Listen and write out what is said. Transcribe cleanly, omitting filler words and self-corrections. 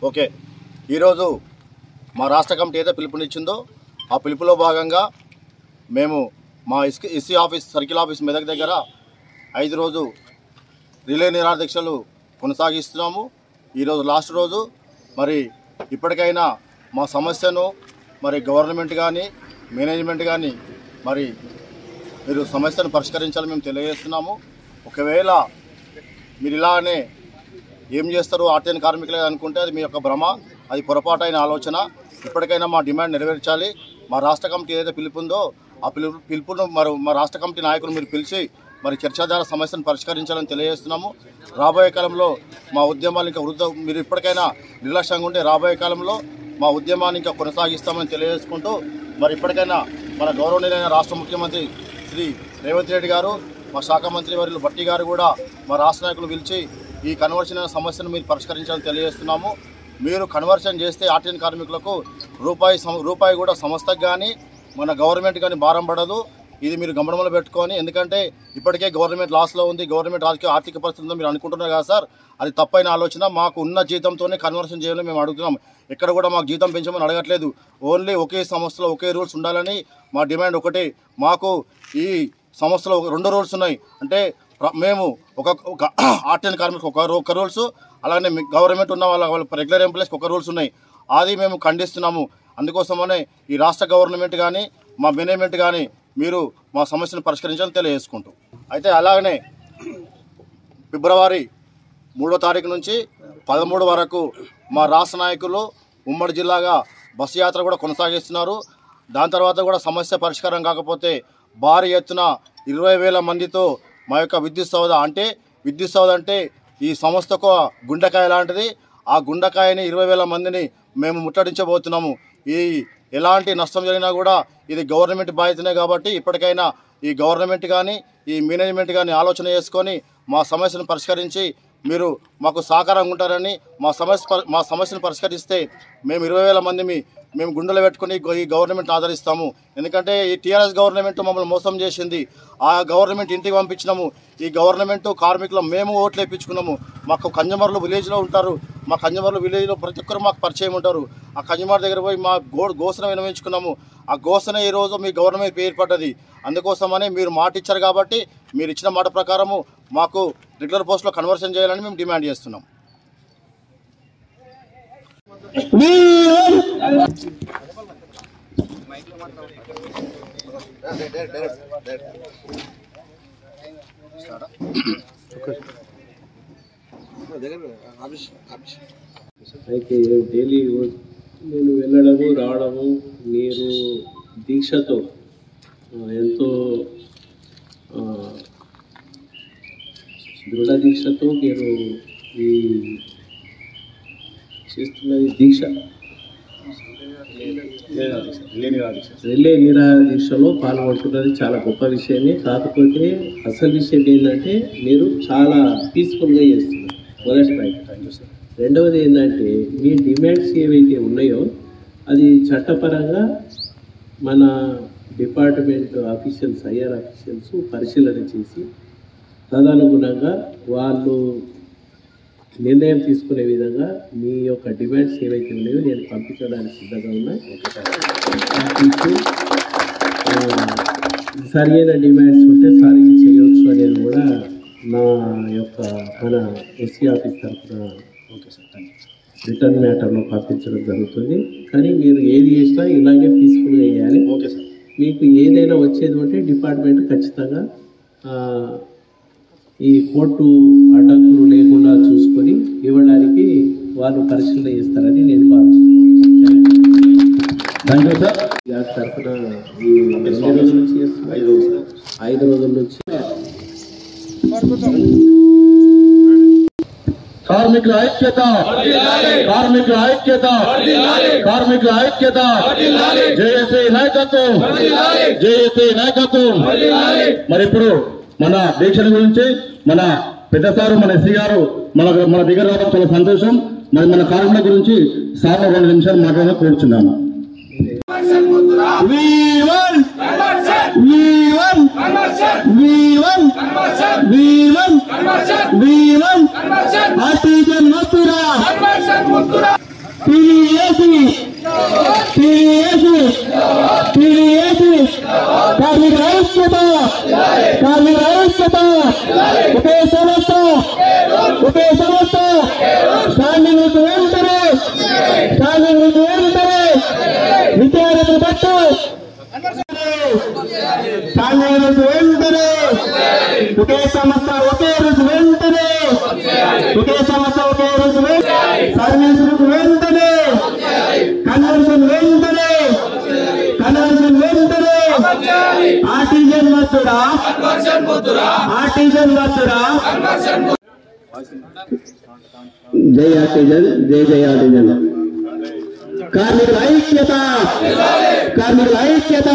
Okay, ఈరోజు మా రాష్ట్ర కమిటీ ఏదో పిలుపునిచ్చిందో ఆ పిలుపులో భాగంగా మేము మా SC office circle office Medak దగ్గర 5 రోజు రిలే నిరాదీక్షలు కొనసాగిస్తున్నాము. ఈరోజు లాస్ట్ రోజు. మరి ఇప్పటికైనా మా సమస్యను మరి గవర్నమెంట్ కానీ మేనేజ్మెంట్ కానీ మరి మీరు సమస్యను పరిష్కరించాలని మేము తెలియజేస్తున్నాము. ఒకవేళ మీరు ఇలానే ఏం చేస్తారు ఆర్టీఎన్ కార్మికులే అనుకుంటే అది మీ యొక్క భ్రమ, అది పొరపాటైన ఆలోచన. ఇప్పటికైనా మా డిమాండ్ నెరవేర్చాలి. మా రాష్ట్ర కమిటీ ఏదైతే పిలుపుందో ఆ పిలుపును మరి మా రాష్ట్ర కమిటీ నాయకులు మీరు పిలిచి మరి చర్చ ద్వారా సమస్యను పరిష్కరించాలని తెలియజేస్తున్నాము. రాబోయే కాలంలో మా ఉద్యమాలు ఇంకా మీరు ఇప్పటికైనా నిర్లక్ష్యంగా ఉంటే రాబోయే కాలంలో మా ఉద్యమాన్ని ఇంకా కొనసాగిస్తామని తెలియజేసుకుంటూ మరి ఇప్పటికైనా మన గౌరవనీయులైన రాష్ట్ర ముఖ్యమంత్రి శ్రీ రేవంత్ రెడ్డి గారు, మా శాఖ మంత్రి వర్యులు భట్టి గారు కూడా మా రాష్ట్ర నాయకులు పిలిచి ఈ కన్వర్షన్ సమస్యను మీరు పరిష్కరించాలని తెలియజేస్తున్నాము. మీరు కన్వర్షన్ చేస్తే ఆర్టీఎన్ కార్మికులకు రూపాయి కూడా సంస్థకు కానీ మన గవర్నమెంట్ కానీ భారం పడదు. ఇది మీరు గమనంలో పెట్టుకొని, ఎందుకంటే ఇప్పటికే గవర్నమెంట్ లాస్లో ఉంది, గవర్నమెంట్ ఆర్థిక పరిస్థితుల్లో మీరు అనుకుంటున్నారు కదా సార్, అది తప్పైన ఆలోచన. మాకు ఉన్న జీతంతోనే కన్వర్షన్ చేయాలని మేము అడుగుతున్నాం. ఎక్కడ కూడా మాకు జీతం పెంచమని అడగట్లేదు. ఓన్లీ ఒకే సంస్థలో ఒకే రూల్స్ ఉండాలని మా డిమాండ్ ఒకటి. మాకు ఈ సంస్థలో 2 రూల్స్ ఉన్నాయి. అంటే మేము ఒక ఆర్టీఎన్ కార్మికులకు ఒక రూల్స్, అలాగే గవర్నమెంట్ ఉన్న వాళ్ళ రెగ్యులర్ ఎంప్లాయీస్కి ఒక రూల్స్ ఉన్నాయి. అది మేము ఖండిస్తున్నాము. అందుకోసమనే ఈ రాష్ట్ర గవర్నమెంట్ కానీ మా మేనేజ్మెంట్ కానీ మీరు మా సమస్యను పరిష్కరించాలని తెలియజేసుకుంటూ, అయితే అలాగనే ఫిబ్రవరి 3వ తారీఖు నుంచి 13 వరకు మా రాష్ట్ర నాయకులు ఉమ్మడి జిల్లాగా బస్సు యాత్ర కూడా కొనసాగిస్తున్నారు. దాని తర్వాత కూడా సమస్య పరిష్కారం కాకపోతే భారీ ఎత్తున 20,000 మందితో మా యొక్క విద్యుత్ సౌధ అంటే ఈ సంస్థకు గుండెకాయ లాంటిది. ఆ గుండెకాయని 20,000 మందిని మేము ముట్టడించబోతున్నాము. ఎలాంటి నష్టం జరిగినా కూడా ఇది గవర్నమెంట్ బాధ్యతనే. కాబట్టి ఇప్పటికైనా ఈ గవర్నమెంట్ కానీ ఈ మేనేజ్మెంట్ కానీ ఆలోచన చేసుకొని మా సమస్యను పరిష్కరించి మీరు మాకు సహకారంగా ఉంటారని, మా సమస్యను పరిష్కరిస్తే మేము 20,000 మంది మేము గుండెలు పెట్టుకుని ఈ గవర్నమెంట్ ఆదరిస్తాము. ఎందుకంటే ఈ టీఆర్ఎస్ గవర్నమెంట్ మమ్మల్ని మోసం చేసింది. ఆ గవర్నమెంట్ ఇంటికి పంపించినాము. ఈ గవర్నమెంట్ కార్మికులు మేము ఓట్లు వేయించుకున్నాము. మాకు కంజమర్లు విలేజ్లో ఉంటారు. మా కంజమర్లు విలేజ్లో ప్రతి ఒక్కరు మాకు పరిచయం ఉంటారు. ఆ కంజమర్ దగ్గర పోయి మా ఘోషణ వినవించుకున్నాము. ఆ ఘోషణ ఈరోజు మీ గవర్నమెంట్ పేరు పడ్డది. అందుకోసమని మీరు మాట ఇచ్చారు కాబట్టి మీరు ఇచ్చిన మాట ప్రకారము మాకు రెగ్యులర్ పోస్టులో కన్వర్షన్ చేయాలని మేము డిమాండ్ చేస్తున్నాం. అయితే డైలీ నేను వెళ్ళడము రావడము, మీరు దీక్షతో ఎంతో దృఢ దీక్షతో మీరు ఈ చేస్తున్నది దీక్ష రిలే నిరాదీక్షలో పాల్గొంటున్నది చాలా గొప్ప విషయమే. కాకపోతే అసలు విషయం ఏంటంటే మీరు చాలా పీస్ఫుల్గా చేస్తున్నారు. మొదటి పాయింట్. రెండవది ఏంటంటే మీ డిమాండ్స్ ఏవైతే ఉన్నాయో అది చట్టపరంగా మన డిపార్ట్మెంట్ ఆఫీషియల్స్, ఐఆర్ ఆఫీషియల్స్ పరిశీలన చేసి తదనుగుణంగా వాళ్ళు నిర్ణయం తీసుకునే విధంగా మీ యొక్క డిమాండ్స్ ఏవైతే ఉన్నాయో నేను పంపించడానికి సిద్ధంగా ఉన్నా. సరి అయిన డిమాండ్స్ ఉంటే సారికి చేయవచ్చు అనేది కూడా నా యొక్క మన ఎస్సీ ఆఫీస్ తరఫున రిటర్న్ మ్యాటర్లో పంపించడం జరుగుతుంది. కానీ మీరు ఏది చేసినా ఇలాగే పీస్ఫుల్గా వేయాలి. Okay sir. మీకు ఏదైనా వచ్చేది ఉంటే డిపార్ట్మెంట్ ఖచ్చితంగా ఈ కోర్టు అడ్డంకులు లేకుండా చూసుకొని ఇవ్వడానికి వాళ్ళు పరిశీలన చేస్తారని నేను భావిస్తున్నాను. తరఫున ఈ 2 రోజుల నుంచి 5 రోజుల నుంచి కార్మికుల ఐక్యత, కార్మికుల ఐక్యత, కార్మికుల ఐక్యత, జేఏసీ నాయకత్వం, జేఏసీ నాయకత్వం. మరి ఇప్పుడు మన దీక్షల గురించి మన పెద్ద సారు మన ఎస్సీ గారు మన దగ్గర రావడం చాలా సంతోషం. మరి మన కార్మికుల గురించి సార్ 2 నిమిషాలు మాట్లాడాలని కోరుచున్నాను. ఆర్టీజన్ మతురా కార్మికుల ఐక్యత, కార్మికుల ఐక్యత, ఒకే సంస్థ, ఒకే సంస్థ, స్టాండింగ్ వెంటనే, స్టాండింగ్ వెంటనే, విద్యార్థులు పట్టు, స్టాండింగ్ వెంటనే, ఒకే సంస్థ, ఒకే రోజు వెంటనే, ఒకే సంస్థ, ఒకే రోజు సర్వీసులకు వెంటనే, కన్వెన్షన్ వెంటనే, కన్వెన్షన్ వెంటనే, ఆర్టిజన్ వద్దురా, ఆర్టిజన్ వద్దురా. జై ఆర్టిజన్, జై జై ఆర్టిజన్. కార్మికుల ఐక్యత, కార్మికుల ఐక్యత.